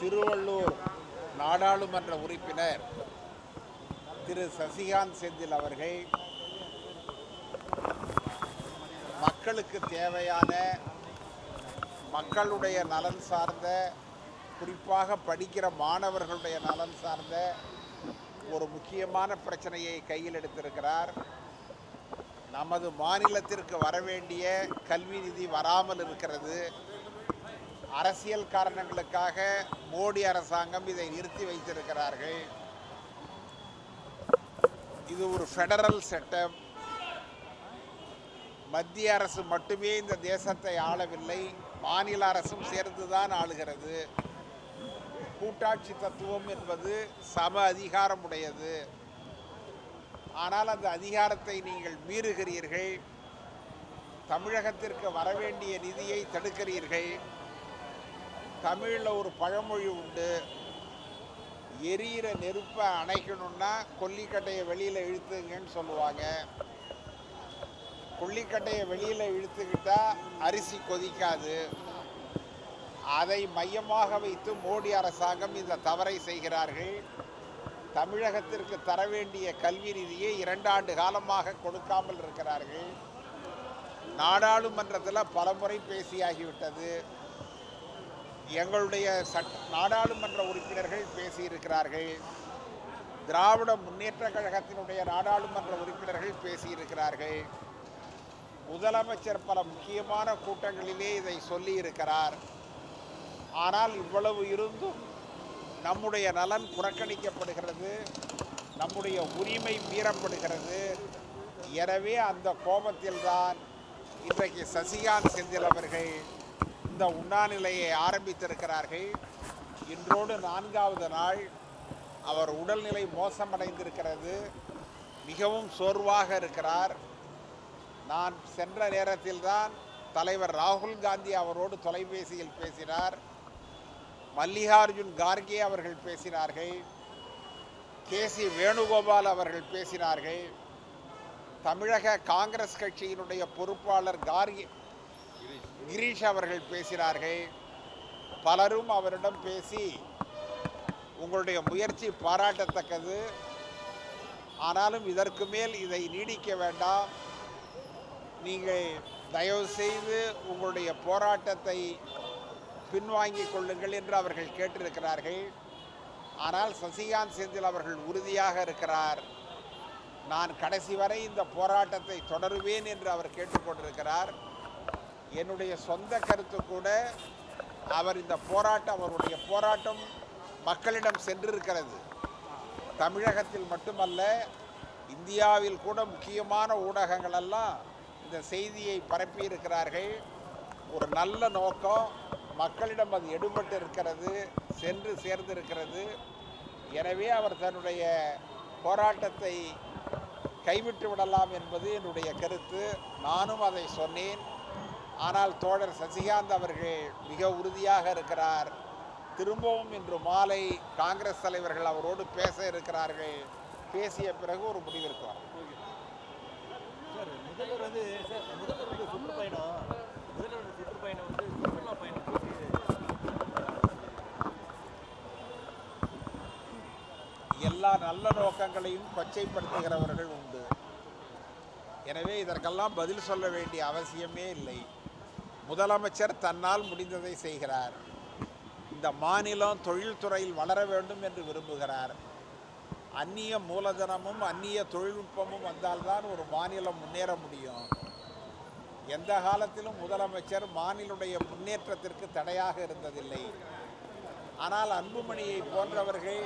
திருவள்ளூர் நாடாளுமன்ற உறுப்பினர் திரு சசிகாந்த் செந்தில் அவர்கள் மக்களுக்கு தேவையான மக்களுடைய நலன் சார்ந்த, குறிப்பாக படிக்கிற மாணவர்களுடைய நலன் சார்ந்த ஒரு முக்கியமான பிரச்சனையை கையில் எடுத்திருக்கிறார். நமது மாநிலத்திற்கு வரவேண்டிய கல்வி நிதி வராமல் இருக்கிறது. அரசியல் காரணங்களுக்காக மோடி அரசாங்கம் இதை நிறுத்தி வைத்திருக்கிறார்கள். இது ஒரு ஃபெடரல் செட்டப். மத்திய அரசு மட்டுமே இந்த தேசத்தை ஆளவில்லை, மாநில அரசும் சேர்ந்துதான் ஆளுகிறது. கூட்டாட்சி தத்துவம் என்பது சம அதிகாரமுடையது. ஆனால் அந்த அதிகாரத்தை நீங்கள் மீறுகிறீர்கள். தமிழகத்திற்கு வரவேண்டிய நிதியை தடுக்கிறீர்கள். தமிழில் ஒரு பழமொழி உண்டு, எரியிற நெருப்பை அணைக்கணும்னா கொல்லிக்கட்டையை வெளியில் இழுத்துங்கன்னு சொல்லுவாங்க. கொல்லிக்கட்டையை வெளியில் இழுத்துக்கிட்டா அரிசி கொதிக்காது. அதை மையமாக வைத்து மோடி அரசாங்கம் இந்த தவறை செய்கிறார்கள். தமிழகத்திற்கு தர வேண்டிய கல்வி நிதியை 2 ஆண்டு காலமாக கொடுக்காமல் இருக்கிறார்கள். நாடாளுமன்றத்தில் பலமுறை பேசியாகிவிட்டது. எங்களுடைய நாடாளுமன்ற உறுப்பினர்கள் பேசியிருக்கிறார்கள். திராவிட முன்னேற்ற கழகத்தினுடைய நாடாளுமன்ற உறுப்பினர்கள் பேசியிருக்கிறார்கள். முதலமைச்சர் பல முக்கியமான கூட்டங்களிலே இதை சொல்லியிருக்கிறார். ஆனால் இவ்வளவு இருந்தும் நம்முடைய நலன் புறக்கணிக்கப்படுகிறது, நம்முடைய உரிமை மீறப்படுகிறது. எனவே அந்த கோபத்தில்தான் இன்றைக்கு சசிகாந்த் செந்தில் அவர்கள் இந்த உண்ணாநிலையை ஆரம்பித்திருக்கிறார்கள். இன்றோடு 4வது நாள். அவர் உடல்நிலை மோசமடைந்திருக்கிறது, மிகவும் சோர்வாக இருக்கிறார். நான் சென்ற நேரத்தில்தான் தலைவர் ராகுல் காந்தி அவரோடு தொலைபேசியில் பேசினார். மல்லிகார்ஜுன் கார்கே அவர்கள் பேசினார்கள். கேசி வேணுகோபால் அவர்கள் பேசினார்கள். தமிழக காங்கிரஸ் கட்சியினுடைய பொறுப்பாளர் கிரீஷ் அவர்கள் பேசினார்கள். பலரும் அவரிடம் பேசி, உங்களுடைய முயற்சி பாராட்டத்தக்கது, ஆனாலும் இதற்கு மேல் இதை நீடிக்க வேண்டாம், நீங்கள் தயவு செய்து உங்களுடைய போராட்டத்தை பின்வாங்கிக் கொள்ளுங்கள் என்று அவர்கள் கேட்டிருக்கிறார்கள். ஆனால் சசிகாந்த் செந்தில் அவர்கள் உறுதியாக இருக்கிறார். நான் கடைசி வரை இந்த போராட்டத்தை தொடருவேன் என்று அவர் கேட்டுக்கொண்டிருக்கிறார். என்னுடைய சொந்த கருத்து கூட, அவருடைய போராட்டம் மக்களிடம் சென்றிருக்கிறது. தமிழகத்தில் மட்டுமல்ல, இந்தியாவில் கூட முக்கியமான ஊடகங்கள் எல்லாம் இந்த செய்தியை பரப்பியிருக்கிறார்கள். ஒரு நல்ல நோக்கம், மக்களிடம் அது எடுபட்டு இருக்கிறது, சென்று சேர்ந்திருக்கிறது. எனவே அவர் தன்னுடைய போராட்டத்தை கைவிட்டு விடலாம் என்பது என்னுடைய கருத்து. நானும் அதை சொன்னேன். ஆனால் தோழர் சசிகாந்த் அவர்கள் மிக உறுதியாக இருக்கிறார். திரும்பவும் இன்று மாலை காங்கிரஸ் தலைவர்கள் அவரோடு பேச இருக்கிறார்கள். பேசிய பிறகு ஒரு முடிவிற்கு வரும். எல்லா நல்ல நோக்கங்களையும் கொச்சைப்படுத்துகிறவர்கள் உண்டு. எனவே இதற்கெல்லாம் பதில் சொல்ல வேண்டிய அவசியமே இல்லை. முதலமைச்சர் தன்னால் முடிந்ததை செய்கிறார். இந்த மாநிலம் தொழில்துறையில் வளர வேண்டும் என்று விரும்புகிறார். அந்நிய மூலதனமும் அந்நிய தொழில்நுட்பமும் வந்தால்தான் ஒரு மாநிலம் முன்னேற முடியும். எந்த காலத்திலும் முதலமைச்சர் மாநிலுடைய முன்னேற்றத்திற்கு தடையாக இருந்ததில்லை. ஆனால் அன்புமணியை போன்றவர்கள்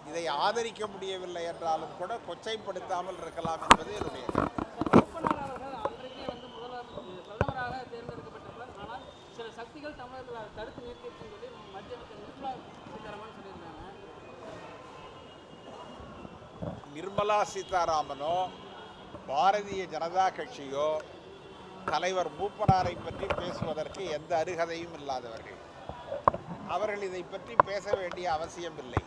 இதை ஆதரிக்க முடியவில்லை என்றாலும் கூட கொச்சைப்படுத்தாமல் இருக்கலாம் என்பது என்னுடைய கருத்து. நிர்மலா சீதாராமனோ பாரதிய ஜனதா கட்சியோ தலைவர் மூப்பனாரை பற்றி பேசுவதற்கு எந்த அருகதையும் இல்லாதவர்கள். அவர்கள் இதை பற்றி பேச வேண்டிய அவசியம் இல்லை.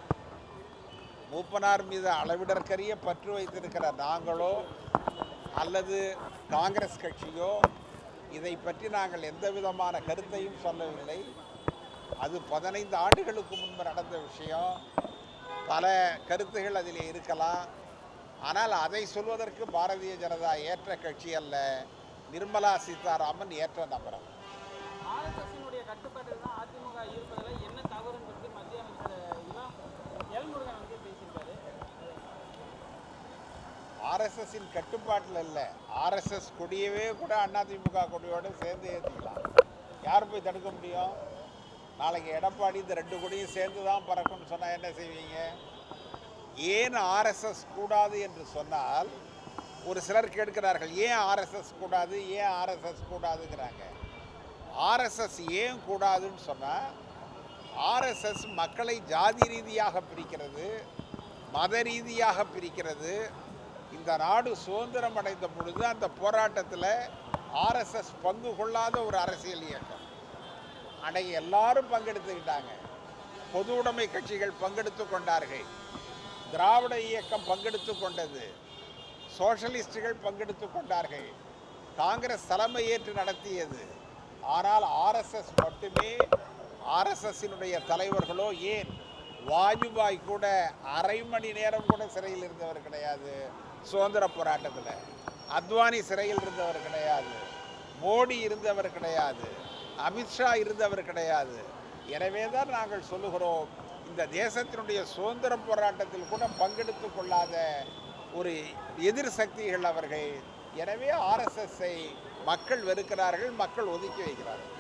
மூப்பனார் மீது அளவிடற்கரிய பற்று வைத்திருக்கிற நாங்களோ அல்லது காங்கிரஸ் கட்சியோ இதை பற்றி நாங்கள் எந்த விதமான கருத்தையும் சொல்லவில்லை. அது 15 ஆண்டுகளுக்கு முன்பு நடந்த விஷயம். பல கருத்துகள் அதில் இருக்கலாம். ஆனால் அதை சொல்வதற்கு பாரதிய ஜனதா ஏற்ற கட்சி அல்ல. நிர்மலா சீதாராமன் ஏற்ற நபர். ஆர்எஸ்எஸ்னுடைய கட்டுப்பாட்டில் தான் அதிமுக இருப்பதில் என்ன தவறுன்றது மத்திய அமைச்சர் எல்முருகன் வந்து பேசியிருக்காரு. ஆர்எஸ்எஸ்ஸின் கட்டுப்பாட்டில் இல்லை. ஆர்எஸ்எஸ் கொடியவே கூட அதிமுக கொடியோடு சேர்ந்து ஏற்றிக்கலாம். யார் போய் தடுக்க முடியும்? நாளைக்கு எடப்பாடி இந்த 2 கொடியும் சேர்ந்து தான் பறக்கும்னு சொன்னால் என்ன செய்வீங்க? ஏன் ஆர்எஸ்எஸ் கூடாது என்று சொன்னால் ஒரு சிலர் கேட்கிறார்கள், ஏன் ஆர்எஸ்எஸ் கூடாது, ஏன் ஆர்எஸ்எஸ் கூடாதுங்கிறாங்க. ஆர்எஸ்எஸ் ஏன் கூடாதுன்னு சொன்னால், ஆர்எஸ்எஸ் மக்களை ஜாதி ரீதியாக பிரிக்கிறது, மத ரீதியாக பிரிக்கிறது. இந்த நாடு சுதந்திரம் அடைந்த பொழுது அந்த போராட்டத்தில் ஆர்எஸ்எஸ் பங்கு கொள்ளாத ஒரு அரசியல் இயக்கம். அன்றைக்கு எல்லாரும் பங்கெடுத்துக்கிட்டாங்க. பொது உடைமை கட்சிகள் பங்கெடுத்து கொண்டார்கள், திராவிட இயக்கம் பங்கெடுத்து கொண்டது, சோஷலிஸ்டுகள் பங்கெடுத்து கொண்டார்கள், காங்கிரஸ் தலைமை ஏற்று நடத்தியது. ஆனால் ஆர்எஸ்எஸ் மட்டுமே, ஆர்எஸ்எஸ்ஸினுடைய தலைவர்களோ, ஏன் வாஜ்பாய் கூட அரை மணி நேரம் கூட சிறையில் இருந்தவர் கிடையாது. சுதந்திர போராட்டத்தில் அத்வானி சிறையில் இருந்தவர் கிடையாது, மோடி இருந்தவர் கிடையாது, அமித்ஷா இருந்தவர் கிடையாது. எனவே தான் நாங்கள் சொல்லுகிறோம், இந்த தேசத்தினுடைய சுதந்திர போராட்டத்தில் கூட பங்கெடுத்து கொள்ளாத ஒரு எதிர் சக்திகள் அவர்கள். எனவே ஆர்எஸ்எஸ்ஸை மக்கள் வெறுக்கிறார்கள், மக்கள் ஒதுக்கி வைக்கிறார்கள்.